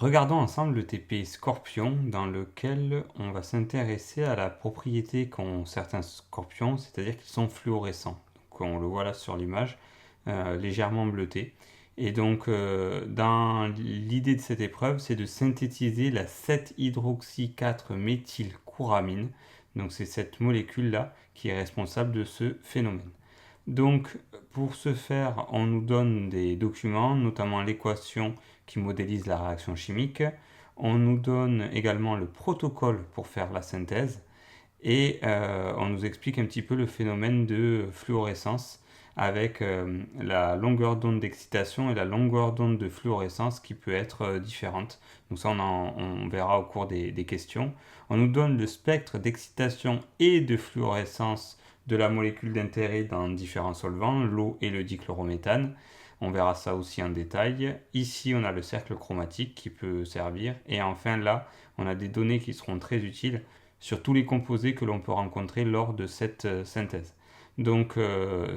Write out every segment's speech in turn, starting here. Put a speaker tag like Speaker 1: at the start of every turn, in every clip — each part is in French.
Speaker 1: Regardons ensemble le TP Scorpion dans lequel on va s'intéresser à la propriété qu'ont certains scorpions, c'est-à-dire qu'ils sont fluorescents. Donc on le voit là sur l'image, légèrement bleuté. Et donc dans l'idée de cette épreuve, c'est de synthétiser la 7-hydroxy-4-méthylcouramine. Donc c'est cette molécule-là qui est responsable de ce phénomène. Donc, pour ce faire, on nous donne des documents, notamment l'équation qui modélise la réaction chimique. On nous donne également le protocole pour faire la synthèse. Et on nous explique un petit peu le phénomène de fluorescence avec la longueur d'onde d'excitation et la longueur d'onde de fluorescence qui peut être différente. Donc ça, on verra au cours des questions. On nous donne le spectre d'excitation et de fluorescence de la molécule d'intérêt dans différents solvants, l'eau et le dichlorométhane. On verra ça aussi en détail. Ici, on a le cercle chromatique qui peut servir. Et enfin, là, on a des données qui seront très utiles sur tous les composés que l'on peut rencontrer lors de cette synthèse. Donc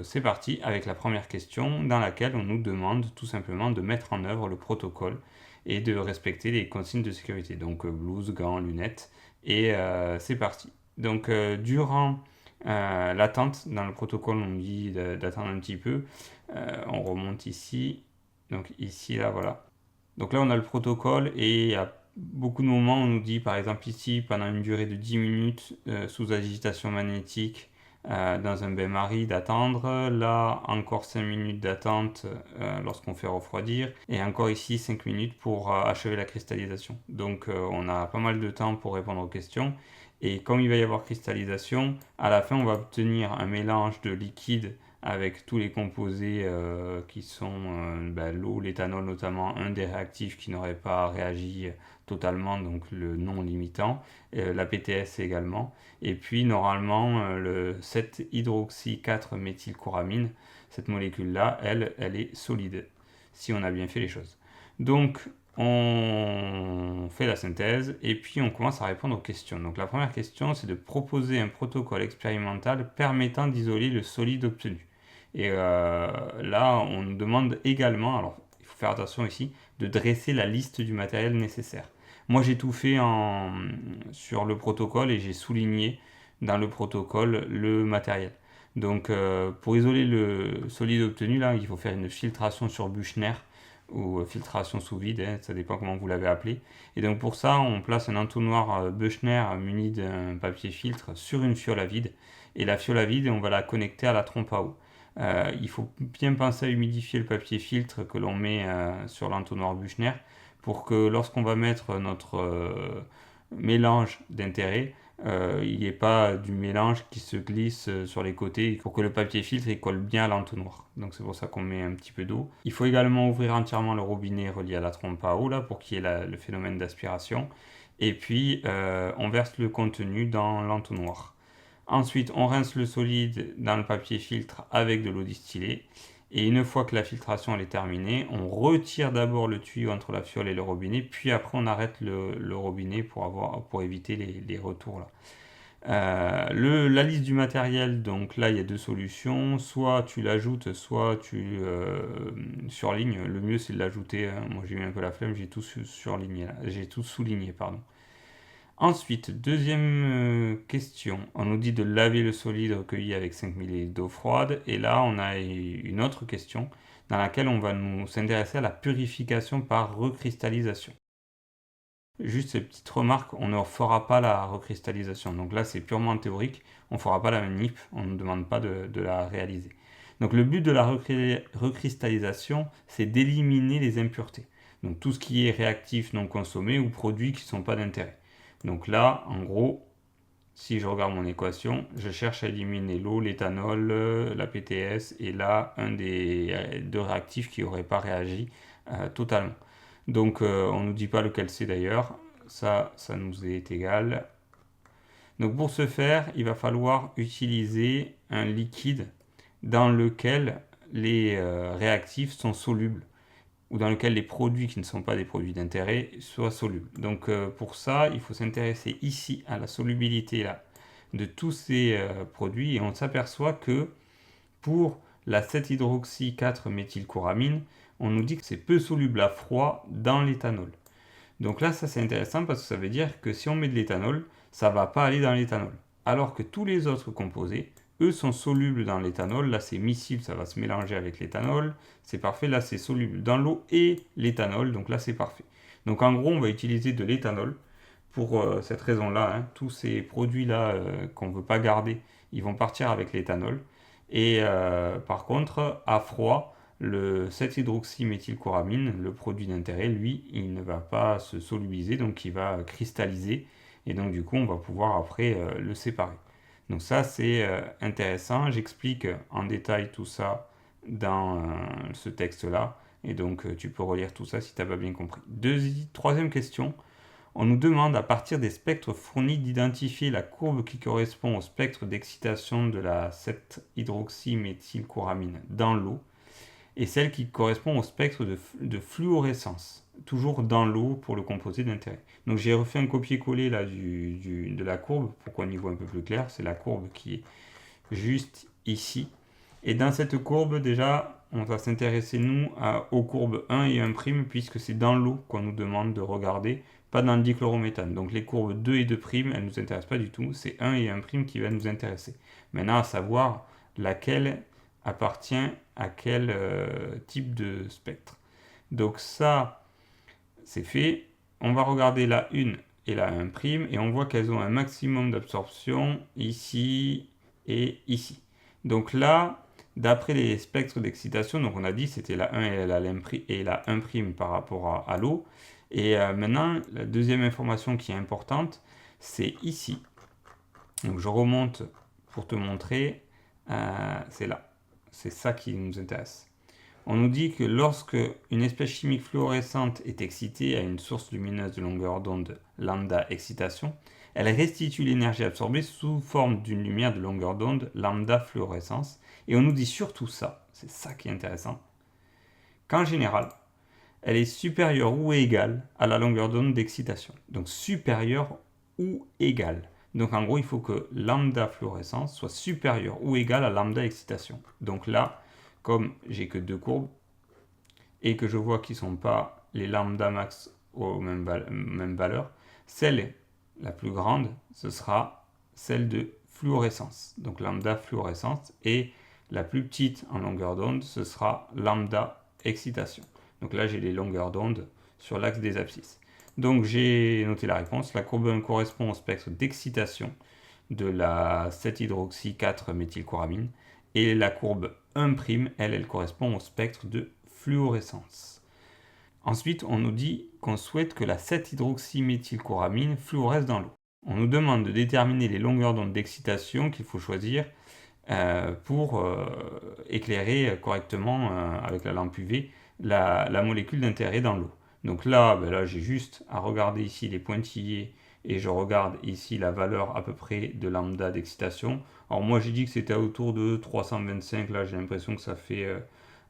Speaker 1: c'est parti avec la première question dans laquelle on nous demande tout simplement de mettre en œuvre le protocole et de respecter les consignes de sécurité. Donc blouse, gants, lunettes et c'est parti. Donc durant l'attente, dans le protocole on dit d'attendre un petit peu. On remonte ici. Donc ici, là, voilà. Donc là on a le protocole et il y a beaucoup de moments, on nous dit par exemple ici, pendant une durée de 10 minutes sous agitation magnétique dans un bain-marie d'attendre. Là, encore 5 minutes d'attente lorsqu'on fait refroidir. Et encore ici, 5 minutes pour achever la cristallisation. Donc on a pas mal de temps pour répondre aux questions. Et comme il va y avoir cristallisation, à la fin, on va obtenir un mélange de liquide avec tous les composés qui sont l'eau, l'éthanol notamment, un des réactifs qui n'aurait pas réagi totalement, donc le non limitant, la PTS également, et puis normalement le 7-hydroxy-4-méthylcouramine, cette molécule-là, elle est solide, si on a bien fait les choses. Donc on fait la synthèse et puis on commence à répondre aux questions. Donc la première question, c'est de proposer un protocole expérimental permettant d'isoler le solide obtenu. Et là, on nous demande également, alors il faut faire attention ici, de dresser la liste du matériel nécessaire. Moi, j'ai tout fait sur le protocole et j'ai souligné dans le protocole le matériel. Donc, pour isoler le solide obtenu, là, il faut faire une filtration sur Buchner ou filtration sous vide, hein, ça dépend comment vous l'avez appelé. Et donc pour ça, on place un entonnoir Buchner muni d'un papier filtre sur une fiole à vide. Et la fiole à vide, on va la connecter à la trompe à eau. Il faut bien penser à humidifier le papier filtre que l'on met sur l'entonnoir Buchner pour que lorsqu'on va mettre notre mélange d'intérêt, il n'y ait pas du mélange qui se glisse sur les côtés pour que le papier filtre il colle bien à l'entonnoir. Donc c'est pour ça qu'on met un petit peu d'eau. Il faut également ouvrir entièrement le robinet relié à la trompe à eau là, pour qu'il y ait le phénomène d'aspiration. Et puis on verse le contenu dans l'entonnoir. Ensuite, on rince le solide dans le papier filtre avec de l'eau distillée. Et une fois que la filtration est terminée, on retire d'abord le tuyau entre la fiole et le robinet, puis après on arrête le robinet pour éviter les retours là. La liste du matériel, donc là il y a deux solutions, soit tu l'ajoutes, soit tu surlignes. Le mieux c'est de l'ajouter, hein. Moi j'ai eu un peu la flemme, j'ai tout surligné, j'ai tout souligné, pardon. Ensuite, deuxième question, on nous dit de laver le solide recueilli avec 5 ml d'eau froide. Et là, on a une autre question dans laquelle on va nous s'intéresser à la purification par recristallisation. Juste cette petite remarque, on ne fera pas la recristallisation. Donc là, c'est purement théorique, on ne fera pas la manip, on ne nous demande pas de la réaliser. Donc le but de la recristallisation, c'est d'éliminer les impuretés. Donc tout ce qui est réactif non consommé ou produits qui ne sont pas d'intérêt. Donc là, en gros, si je regarde mon équation, je cherche à éliminer l'eau, l'éthanol, la PTS et là, un des deux réactifs qui n'aurait pas réagi totalement. Donc on ne nous dit pas lequel c'est d'ailleurs, ça nous est égal. Donc pour ce faire, il va falloir utiliser un liquide dans lequel les réactifs sont solubles ou dans lequel les produits qui ne sont pas des produits d'intérêt soient solubles. Donc pour ça, il faut s'intéresser ici à la solubilité là, de tous ces produits et on s'aperçoit que pour la 7-hydroxy-4-méthylcouramine, on nous dit que c'est peu soluble à froid dans l'éthanol. Donc là, ça c'est intéressant parce que ça veut dire que si on met de l'éthanol, ça ne va pas aller dans l'éthanol. Alors que tous les autres composés, eux, sont solubles dans l'éthanol. Là, c'est miscible, ça va se mélanger avec l'éthanol. C'est parfait. Là, c'est soluble dans l'eau et l'éthanol. Donc là, c'est parfait. Donc en gros, on va utiliser de l'éthanol pour cette raison-là. Hein. Tous ces produits-là qu'on ne veut pas garder, ils vont partir avec l'éthanol. Et par contre, à froid, le 7-hydroxyméthylcoramine, le produit d'intérêt, lui, il ne va pas se solubiliser, donc il va cristalliser. Et donc du coup, on va pouvoir après le séparer. Donc ça, c'est intéressant. J'explique en détail tout ça dans ce texte-là. Et donc, tu peux relire tout ça si tu n'as pas bien compris. Troisième question. On nous demande à partir des spectres fournis d'identifier la courbe qui correspond au spectre d'excitation de la 7-hydroxyméthylcoramine dans l'eau et celle qui correspond au spectre de fluorescence, toujours dans l'eau pour le composé d'intérêt. Donc j'ai refait un copier-coller là de la courbe pour qu'on y voit un peu plus clair. C'est la courbe qui est juste ici. Et dans cette courbe, déjà, on va s'intéresser, nous, aux courbes 1 et 1', puisque c'est dans l'eau qu'on nous demande de regarder, pas dans le dichlorométhane. Donc les courbes 2 et 2', elles ne nous intéressent pas du tout. C'est 1 et 1' qui va nous intéresser. Maintenant, à savoir laquelle appartient à quel type de spectre. Donc ça, c'est fait. On va regarder la 1 et la 1', et on voit qu'elles ont un maximum d'absorption ici et ici. Donc là, d'après les spectres d'excitation, donc on a dit c'était la 1 et la 1' par rapport à l'eau. Et maintenant, la deuxième information qui est importante, c'est ici. Donc je remonte pour te montrer, c'est là. C'est ça qui nous intéresse. On nous dit que lorsque une espèce chimique fluorescente est excitée à une source lumineuse de longueur d'onde lambda excitation, elle restitue l'énergie absorbée sous forme d'une lumière de longueur d'onde lambda fluorescence. Et on nous dit surtout ça, c'est ça qui est intéressant, qu'en général, elle est supérieure ou égale à la longueur d'onde d'excitation. Donc supérieure ou égale. Donc en gros, il faut que lambda fluorescence soit supérieure ou égale à lambda excitation. Donc là, comme j'ai que deux courbes et que je vois qu'ils ne sont pas les lambda max aux mêmes valeurs, celle la plus grande, ce sera celle de fluorescence. Donc lambda fluorescence, et la plus petite en longueur d'onde, ce sera lambda excitation. Donc là, j'ai les longueurs d'onde sur l'axe des abscisses. Donc j'ai noté la réponse. La courbe 1 correspond au spectre d'excitation de la 7-hydroxy-4-méthylcoramine. Et la courbe 1', elle correspond au spectre de fluorescence. Ensuite, on nous dit qu'on souhaite que la 7-hydroxyméthylcoramine fluoresce dans l'eau. On nous demande de déterminer les longueurs d'onde d'excitation qu'il faut choisir pour éclairer correctement avec la lampe UV la molécule d'intérêt dans l'eau. Donc là, là j'ai juste à regarder ici les pointillés et je regarde ici la valeur à peu près de lambda d'excitation. Alors moi j'ai dit que c'était autour de 325, là j'ai l'impression que ça fait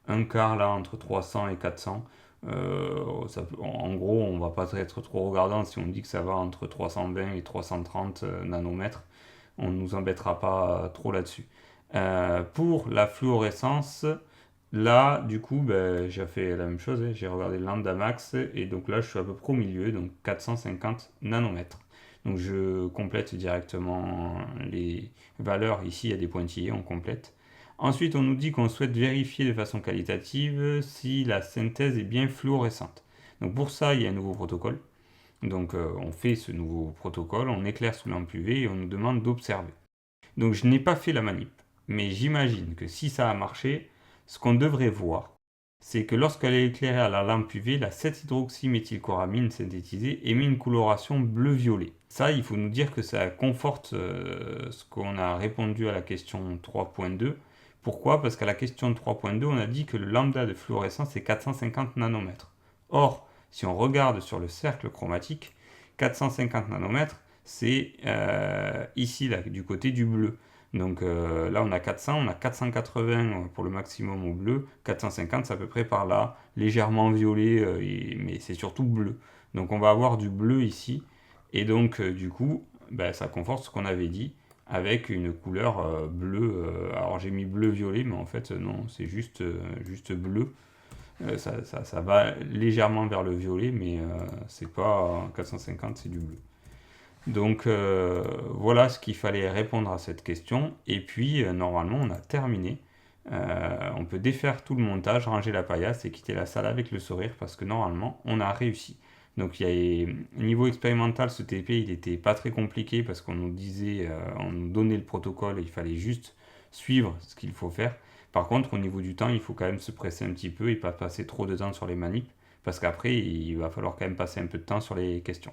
Speaker 1: un quart là entre 300 et 400. En gros, on va pas être trop regardant si on dit que ça va entre 320 et 330 nanomètres. On ne nous embêtera pas trop là-dessus. Pour la fluorescence, là, du coup, j'ai fait la même chose. J'ai regardé lambda max et donc là, je suis à peu près au milieu, donc 450 nanomètres. Donc je complète directement les valeurs. Ici, il y a des pointillés, on complète. Ensuite, on nous dit qu'on souhaite vérifier de façon qualitative si la synthèse est bien fluorescente. Donc pour ça, il y a un nouveau protocole. Donc on fait ce nouveau protocole, on éclaire sous lampe UV et on nous demande d'observer. Donc je n'ai pas fait la manip, mais j'imagine que si ça a marché, ce qu'on devrait voir, c'est que lorsqu'elle est éclairée à la lampe UV, la 7-hydroxyméthylcoramine synthétisée émet une coloration bleu-violet. Ça, il faut nous dire que ça conforte ce qu'on a répondu à la question 3.2. Pourquoi? Parce qu'à la question 3.2, on a dit que le lambda de fluorescence est 450 nanomètres. Or, si on regarde sur le cercle chromatique, 450 nanomètres, c'est ici, là, du côté du bleu. Donc là, on a 400, on a 480 pour le maximum au bleu, 450, c'est à peu près par là, légèrement violet, mais c'est surtout bleu. Donc on va avoir du bleu ici, et donc du coup, ça conforte ce qu'on avait dit, avec une couleur bleue. Alors j'ai mis bleu-violet, mais en fait non, c'est juste bleu. Ça va légèrement vers le violet, mais c'est pas 450, c'est du bleu. Donc voilà ce qu'il fallait répondre à cette question. Et puis normalement on a terminé. On peut défaire tout le montage, ranger la paillasse et quitter la salle avec le sourire parce que normalement on a réussi. Donc niveau expérimental, ce TP il était pas très compliqué parce qu'on nous disait, on nous donnait le protocole et il fallait juste suivre ce qu'il faut faire. Par contre, au niveau du temps, il faut quand même se presser un petit peu et pas passer trop de temps sur les manips parce qu'après il va falloir quand même passer un peu de temps sur les questions.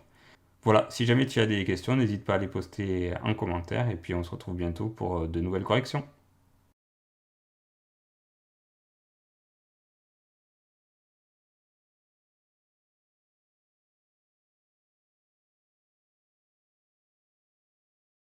Speaker 1: Voilà, si jamais tu as des questions, n'hésite pas à les poster en commentaire et puis on se retrouve bientôt pour de nouvelles corrections.